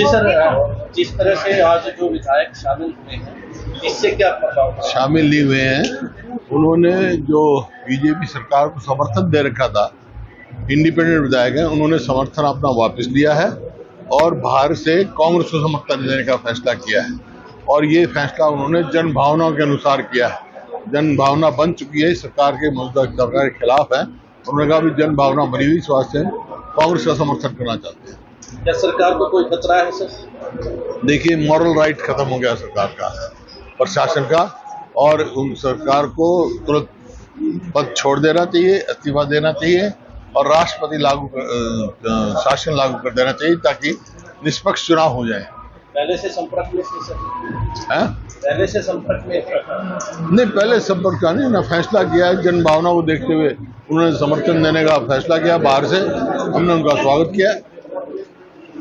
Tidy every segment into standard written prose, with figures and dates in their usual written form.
जी sir, जिस तरह से आज जो विधायक शामिल हुए हैं, इससे क्या प्रभाव पड़ा? शामिल नहीं हुए हैं। उन्होंने जो बीजेपी सरकार को समर्थन दे रखा था, इंडिपेंडेंट विधायक हैं, उन्होंने समर्थन अपना वापस लिया है और बाहर से कांग्रेस को समर्थन देने का फैसला किया है। और ये फैसला उन्होंने जन भावना के अनुसार किया है। जन भावना बन चुकी है, सरकार के मौजूदा सरकार के खिलाफ है। उन्होंने कहा भी जन भावना बनी हुई, इस वास्ते कांग्रेस का समर्थन करना चाहते हैं। क्या सरकार को कोई खतरा है सर? देखिए, मॉरल राइट खत्म हो गया सरकार का, प्रशासन का, और उन सरकार को तुरंत पद छोड़ देना चाहिए, इस्तीफा देना चाहिए और राष्ट्रपति शासन लागू कर देना चाहिए ताकि निष्पक्ष चुनाव हो जाए। पहले से संपर्क में थी सर? है? पहले से संपर्क में नहीं, पहले संपर्क का नहीं ना, फैसला किया है जन भावना को देखते हुए उन्होंने समर्थन देने का फैसला किया। बाहर से हमने उनका स्वागत किया।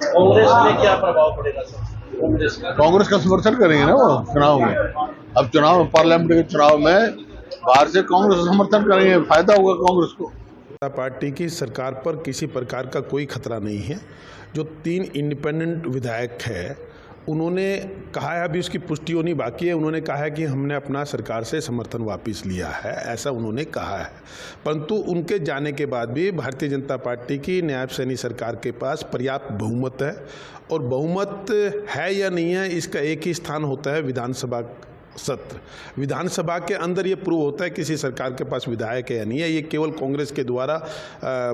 कांग्रेस में क्या प्रभाव पड़ेगा सर? कांग्रेस का समर्थन करेंगे ना वो चुनाव में। अब चुनाव, पार्लियामेंट के चुनाव में बाहर से कांग्रेस का समर्थन करेंगे, फायदा होगा कांग्रेस को। पार्टी की सरकार पर किसी प्रकार का कोई खतरा नहीं है। जो 3 इंडिपेंडेंट विधायक है, उन्होंने कहा है, अभी उसकी पुष्टि होनी बाकी है, उन्होंने कहा है कि हमने अपना सरकार से समर्थन वापस लिया है, ऐसा उन्होंने कहा है। परंतु उनके जाने के बाद भी भारतीय जनता पार्टी की नायब सैनी सरकार के पास पर्याप्त बहुमत है। और बहुमत है या नहीं है, इसका एक ही स्थान होता है, विधानसभा सत्र। विधानसभा के अंदर ये प्रूव होता है किसी सरकार के पास विधायक है या नहीं है। ये केवल कांग्रेस के द्वारा,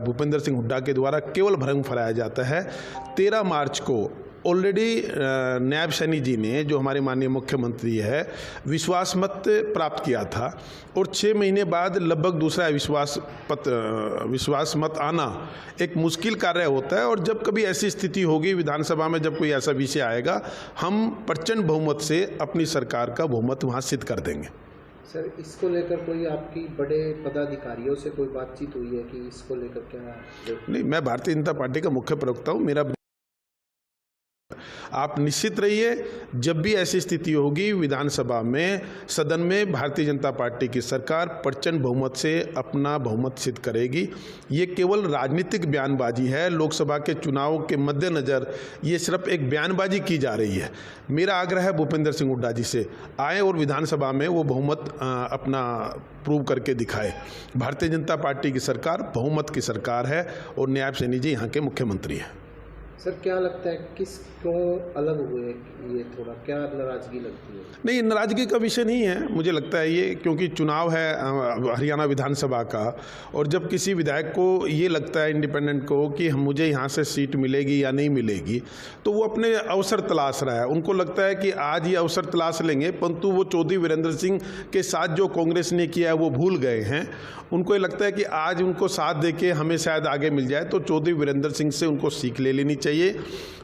भूपेंद्र सिंह हुड्डा के द्वारा केवल भ्रम फैलाया जाता है। 13 मार्च को ऑलरेडी नायब सैनी जी ने, जो हमारे माननीय मुख्यमंत्री है, विश्वास मत प्राप्त किया था और 6 महीने बाद लगभग दूसरा विश्वास मत आना एक मुश्किल कार्य होता है। और जब कभी ऐसी स्थिति होगी विधानसभा में, जब कोई ऐसा विषय आएगा, हम प्रचंड बहुमत से अपनी सरकार का बहुमत वहाँ सिद्ध कर देंगे। सर, इसको लेकर कोई आपकी बड़े पदाधिकारियों से कोई बातचीत हुई है कि इसको लेकर क्या? नहीं, मैं भारतीय जनता पार्टी का मुख्य प्रवक्ता हूँ। मेरा आप निश्चित रहिए, जब भी ऐसी स्थिति होगी विधानसभा में, सदन में, भारतीय जनता पार्टी की सरकार प्रचंड बहुमत से अपना बहुमत सिद्ध करेगी। ये केवल राजनीतिक बयानबाजी है। लोकसभा के चुनाव के मद्देनज़र ये सिर्फ एक बयानबाजी की जा रही है। मेरा आग्रह है भूपेंद्र सिंह हुड्डा जी से, आए और विधानसभा में वो बहुमत अपना प्रूव करके दिखाए। भारतीय जनता पार्टी की सरकार बहुमत की सरकार है और नायब सैनी जी यहाँ के मुख्यमंत्री हैं। सर, क्या लगता है किस क्यों अलग हुए, ये थोड़ा क्या नाराजगी लगती है? नहीं, नाराजगी का विषय नहीं है। मुझे लगता है ये क्योंकि चुनाव है हरियाणा विधानसभा का, और जब किसी विधायक को ये लगता है, इंडिपेंडेंट को, कि मुझे यहाँ से सीट मिलेगी या नहीं मिलेगी, तो वो अपने अवसर तलाश रहा है। उनको लगता है कि आज ये अवसर तलाश लेंगे, परंतु वो चौधरी वीरेंद्र सिंह के साथ जो कांग्रेस ने किया है वो भूल गए हैं। उनको ये लगता है कि आज उनको साथ देके हमें शायद आगे मिल जाए, तो चौधरी वीरेंद्र सिंह से उनको सीख ले लेनी चाहिए।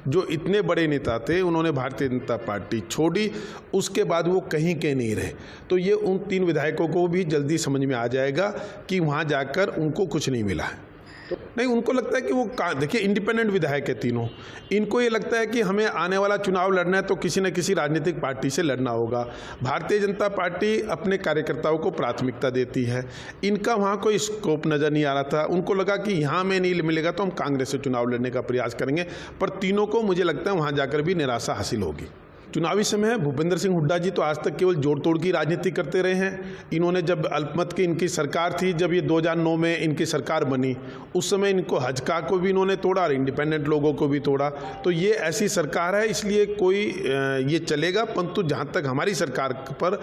जो इतने बड़े नेता थे, उन्होंने भारतीय जनता पार्टी छोड़ी, उसके बाद वो कहीं के नहीं रहे। तो ये उन 3 विधायकों को भी जल्दी समझ में आ जाएगा कि वहाँ जाकर उनको कुछ नहीं मिला है। तो नहीं, उनको लगता है कि वो देखिए, इंडिपेंडेंट विधायक है तीनों। इनको ये लगता है कि हमें आने वाला चुनाव लड़ना है तो किसी न किसी राजनीतिक पार्टी से लड़ना होगा। भारतीय जनता पार्टी अपने कार्यकर्ताओं को प्राथमिकता देती है। इनका वहाँ कोई स्कोप नज़र नहीं आ रहा था। उनको लगा कि यहाँ में नहीं मिलेगा तो हम कांग्रेस से चुनाव लड़ने का प्रयास करेंगे, पर तीनों को मुझे लगता है वहाँ जाकर भी निराशा हासिल होगी। चुनावी समय भूपेंद्र सिंह हुड्डा जी तो आज तक केवल जोड़ तोड़ की राजनीति करते रहे हैं। इन्होंने जब अल्पमत की इनकी सरकार थी, जब ये 2009 में इनकी सरकार बनी, उस समय इनको हजका को भी इन्होंने तोड़ा और इंडिपेंडेंट लोगों को भी तोड़ा। तो ये ऐसी सरकार है, इसलिए कोई ये चलेगा। परंतु जहाँ तक हमारी सरकार पर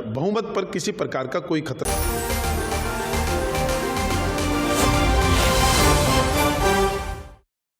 बहुमत पर किसी प्रकार का कोई खतरा